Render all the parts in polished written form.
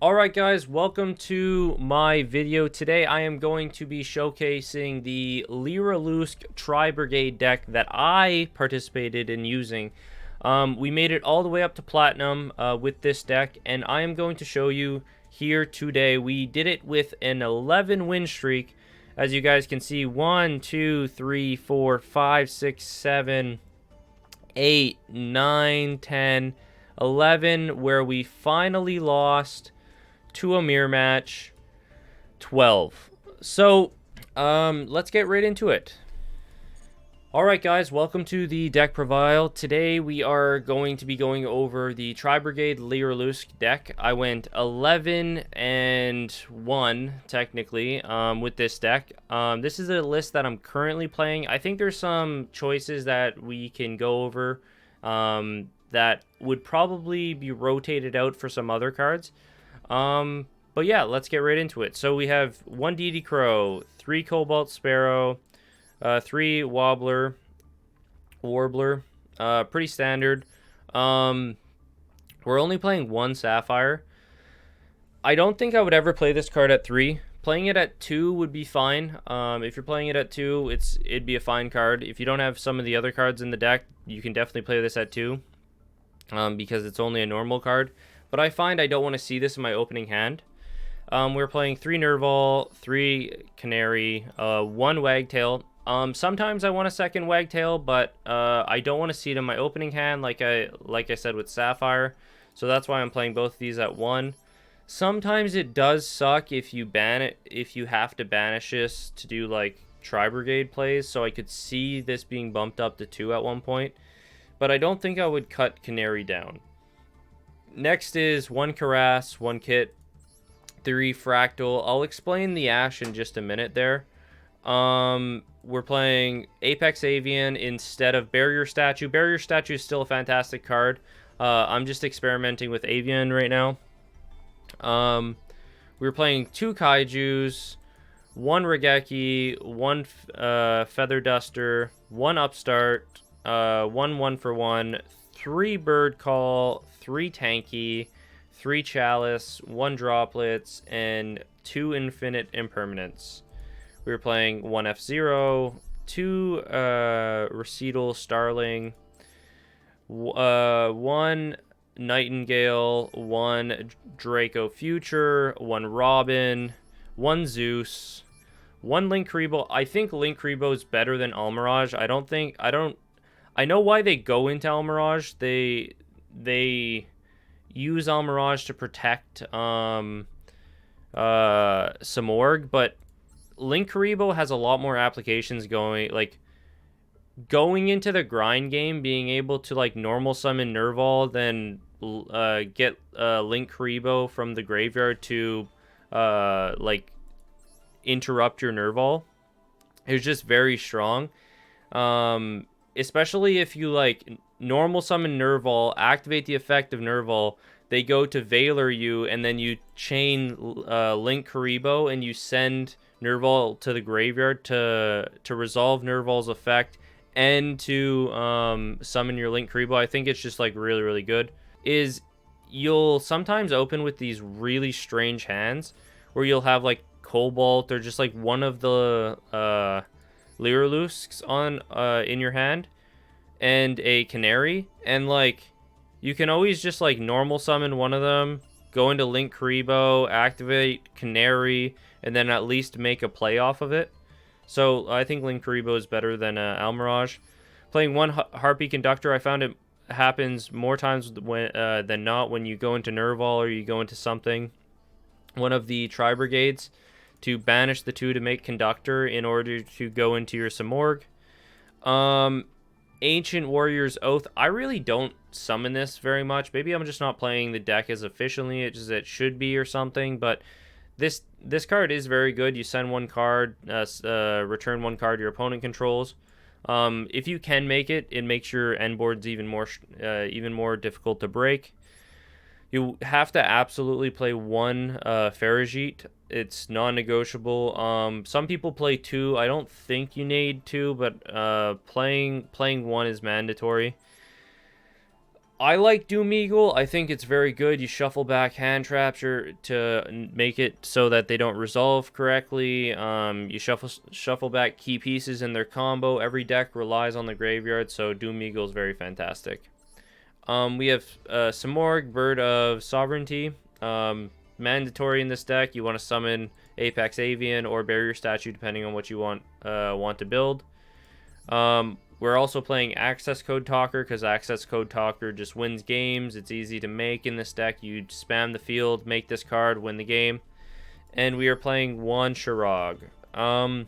Alright guys, welcome to my video. Today I am going to be showcasing the Lyrilusc Tri-Brigade deck that I participated in using. We made it all the way up to Platinum with this deck, and I am going to show you here today. We did it with an 11 win streak. As you guys can see, 1, 2, 3, 4, 5, 6, 7, 8, 9, 10, 11, where we finally lost to a mirror match 12. So let's get right into it. Alright guys, welcome to the deck profile. Today we are going to be going over the Tri-Brigade Lyrilusc deck. I went 11 and 1 technically with this deck. This is a list that I'm currently playing. I think there's some choices that we can go over that would probably be rotated out for some other cards. But yeah, let's get right into it. So we have 1 DD Crow, 3 Cobalt Sparrow, 3 Warbler, pretty standard. We're only playing 1 Sapphire. I don't think I would ever play this card at 3. Playing it at 2 would be fine. If you're playing it at 2, it'd be a fine card. If you don't have some of the other cards in the deck, you can definitely play this at 2, because it's only a normal card. But I find I don't want to see this in my opening hand. We're playing 3 Nerval, 3 Canary, 1 Wagtail. Sometimes I want a second Wagtail, but I don't want to see it in my opening hand, like I said with Sapphire. So that's why I'm playing both of these at 1. Sometimes it does suck if you ban it, if you have to banish this to do like Tri-Brigade plays. So I could see this being bumped up to 2 at one point, but I don't think I would cut Canary down. Next is 1 Caress, 1 Kit, 3 Fractal. I'll explain the Ash in just a minute there. We're playing Apex Avian instead of Barrier Statue. Barrier Statue is still a fantastic card. I'm just experimenting with Avian right now. We're playing 2 Kaijus, 1 Regeki, 1 Feather Duster, 1 Upstart, 1 for 1, 3 Bird Call, 3 Tanky, 3 Chalice, 1 Droplets, and 2 Infinite Impermanence. We were playing 1 F-Zero, 2 Recital Starling, 1 Nightingale, 1 Draco Future, 1 Robin, 1 Zeus, 1 Linkuriboh. I think Linkuriboh is better than Almirage. I know why they go into Almirage. They use Almirage to protect Samorg, but Linkuriboh has a lot more applications going into the grind game, being able to like normal summon Nerval, then get Linkuriboh from the graveyard to like interrupt your Nerval. It's just very strong. Especially if you like normal summon Nerval, activate the effect of Nerval, they go to Valor you, and then you chain Linkuriboh and you send Nerval to the graveyard to resolve Nerval's effect and to summon your Linkuriboh. I think it's just like really, really good. You'll sometimes open with these really strange hands where you'll have like Cobalt or just like one of the Lyriluscs on in your hand and a Canary, and like you can always just like normal summon one of them, go into Linkuriboh, activate Canary, and then at least make a play off of it. So I think Linkuriboh is better than Almirage. Playing 1 Harpy Conductor, I found it happens more times than not when you go into Nerval or you go into something, one of the Tri-Brigades, to banish the 2 to make Conductor in order to go into your Samorg. Ancient Warrior's Oath. I really don't summon this very much. Maybe I'm just not playing the deck as efficiently as it should be or something, but this card is very good. You send 1 card, return 1 card your opponent controls. If you can make it, it makes your end boards even more difficult to break. You have to absolutely play 1 Farigite. It's non-negotiable. Some people play 2. I don't think you need 2, but playing 1 is mandatory. I like Doom Eagle. I think it's very good. You shuffle back hand traps to make it so that they don't resolve correctly. You shuffle back key pieces in their combo. Every deck relies on the graveyard, so Doom Eagle is very fantastic. We have Simorgh, Bird of Sovereignty. Mandatory in this deck. You want to summon Apex Avian or Barrier Statue, depending on what you want to build. We're also playing Access Code Talker because Access Code Talker just wins games. It's easy to make in this deck. You spam the field, make this card, win the game. And we are playing one Shirag. So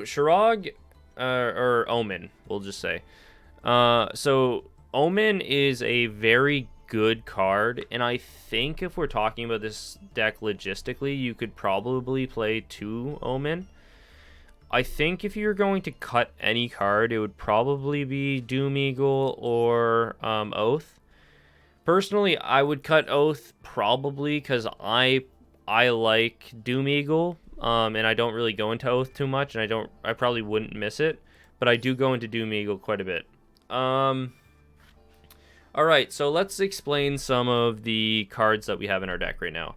Shirag, or Omen, we'll just say. So Omen is a very good card, and I think if we're talking about this deck logistically, you could probably play 2 Omen. I think if you're going to cut any card, it would probably be Doom Eagle or Oath. Personally, I would cut Oath probably because I like Doom Eagle, and I don't really go into Oath too much, and I probably wouldn't miss it, but I do go into Doom Eagle quite a bit. All right, so let's explain some of the cards that we have in our deck right now.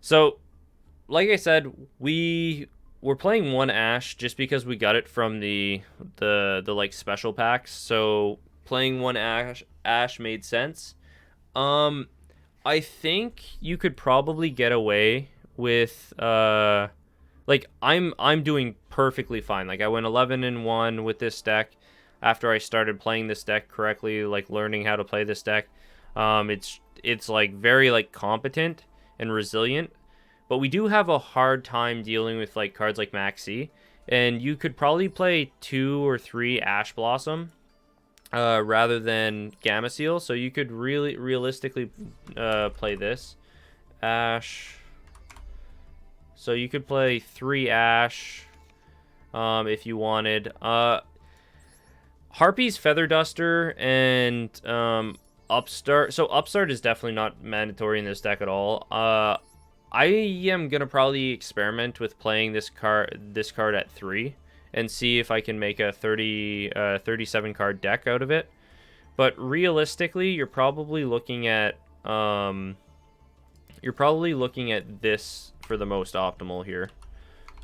So, like I said, we're playing one Ash just because we got it from the like special packs. So playing one Ash made sense. I think you could probably get away with like I'm doing perfectly fine. Like I went 11-1 with this deck after I started playing this deck correctly, like learning how to play this deck. It's like very like competent and resilient. But we do have a hard time dealing with like cards like Maxi, and you could probably play 2 or 3 Ash Blossom rather than Gamma Seal. So you could really realistically play this Ash. So you could play 3 Ash if you wanted. Harpy's Feather Duster and Upstart. So Upstart is definitely not mandatory in this deck at all. I am gonna probably experiment with playing this card at 3 and see if I can make a 37 card deck out of it. But realistically, you're probably looking at this for the most optimal here.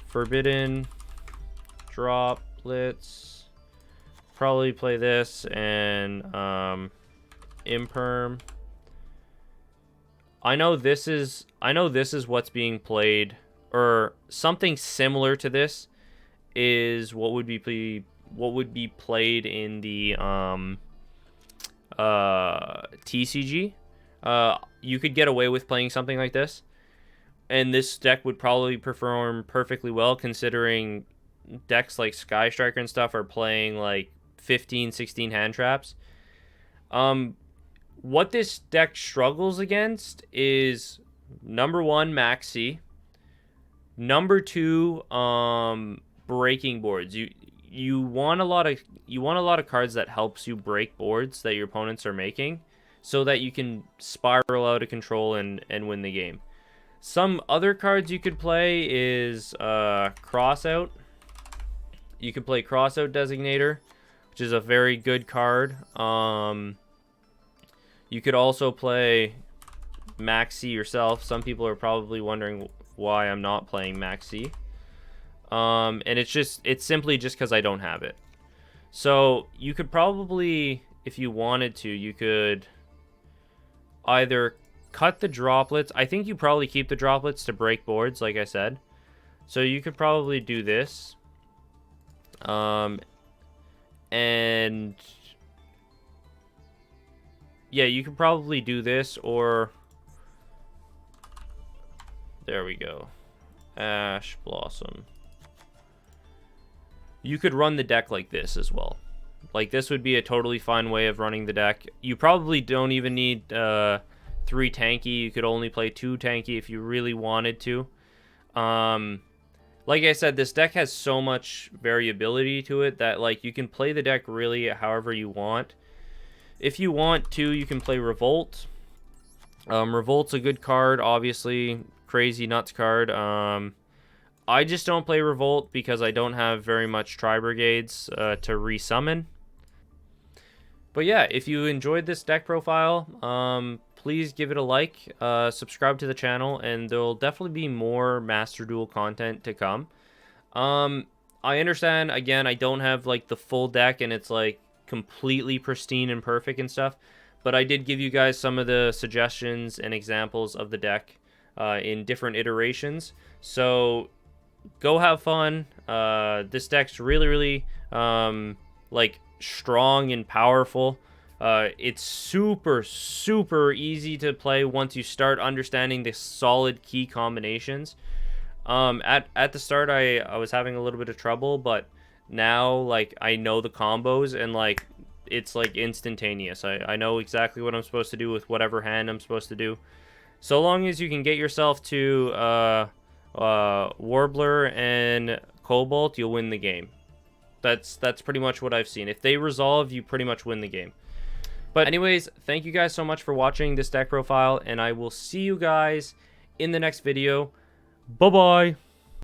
Forbidden Droplets. Probably play this and Imperm. I know this is what's being played, or something similar to this is what would be played in the TCG. You could get away with playing something like this, and this deck would probably perform perfectly well considering decks like Sky Striker and stuff are playing like 15, 16 hand traps. What this deck struggles against is number 1, Maxi. Number 2, breaking boards. You want a lot of cards that helps you break boards that your opponents are making, so that you can spiral out of control and win the game. Some other cards you could play is Crossout. You could play Crossout Designator, which is a very good card. You could also play Maxi yourself. Some people are probably wondering why I'm not playing Maxi. And it's simply just because I don't have it. So you could probably, if you wanted to, you could either cut the droplets. I think you probably keep the droplets to break boards, like I said. So you could probably do this. And yeah, you could probably do this, or there we go. Ash Blossom. You could run the deck like this as well. Like, this would be a totally fine way of running the deck. You probably don't even need 3 tanky. You could only play 2 tanky if you really wanted to. Like I said, this deck has so much variability to it that, like, you can play the deck really however you want. If you want to, you can play Revolt. Revolt's a good card, obviously. Crazy nuts card. I just don't play Revolt because I don't have very much Tri-Brigades to resummon. But yeah, if you enjoyed this deck profile, please give it a like, subscribe to the channel, and there'll definitely be more Master Duel content to come. I understand, again, I don't have like the full deck and it's like completely pristine and perfect and stuff, but I did give you guys some of the suggestions and examples of the deck in different iterations. So go have fun. This deck's really like strong and powerful. It's super easy to play once you start understanding the solid key combinations. At the start I was having a little bit of trouble, but now like I know the combos and like it's like instantaneous. I know exactly what I'm supposed to do with whatever hand I'm supposed to do. So long as you can get yourself to Warbler and Cobalt, you'll win the game. That's pretty much what I've seen. If they resolve, you pretty much win the game. But anyways, thank you guys so much for watching this deck profile, and I will see you guys in the next video. Bye-bye!